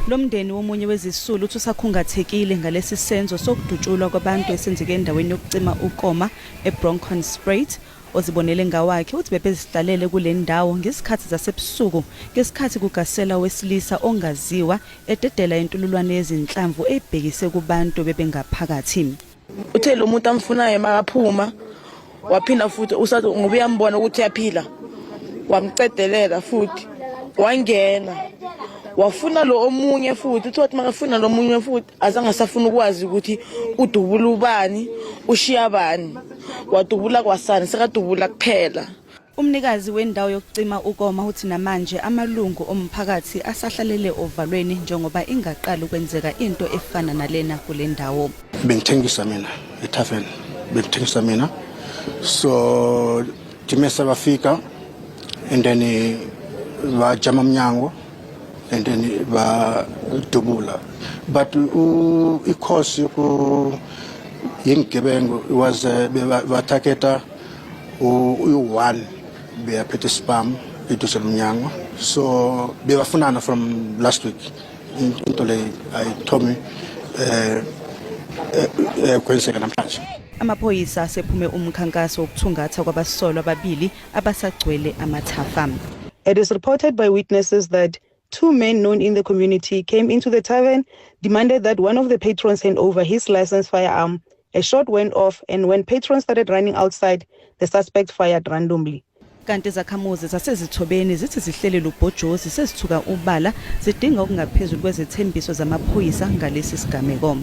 Lo mndeni womunye wezisulu uthi usakhungathekile ngalesi senzo sokudutshulwa kwabantu esenzeke endaweni yokucima ukoma eBronkhorstsprui. Ozibonele ngawakhe uthi bebezihlalele kule ndawo ngesikhathi zasebusuku ngesikhathi kugasela wesilisa ongaziwa ededela intululwane yezinhlamvu ebhekise kubantu bebengaphakathi. Uthe lo muntu amfunayo makaphuma waphinda futhi usathi ngoba uyambona ukuthi yaphila wamcedelela futhi wangena wafuna lo omunye futhi uthi makafuna lo omunye futhi azange safuna ukwazi ukuthi udubula ubani ushiya bani wadubula kwasani sekadubula kuphela. Umnikazi wendawo yokucima ukoma uthi namanje amalungu omphakathi asahlalele ovalweni njengoba ingaqala ukwenzeka into efana nalena kule ndawo. Bengithengisa mina eTavern bengithengisa mina so dimesa bafika and then bajama umnyango and then badubula but ikhosi yengebengu was bataketa u1 beyaphethe spam eduze umnyango so bebafunana from last week into le ayithomi kwenzeka namhlanje. Amaphoyisa asephume umkhankaso wokuthungatha kwabasolwa ababili abasagcwele amathafa. It is reported by witnesses that 2 men known in the community came into the tavern, demanded that one of the patrons hand over his licensed firearm. A shot went off, and when patrons started running outside, the suspect fired randomly. Kanti zakhamuzi zasezithobeni zithi zihlelele ubhojozi sezithuka ubala zidinga okungaphezulu kwezethembiso zamaphoyisa ngalesi sigameko.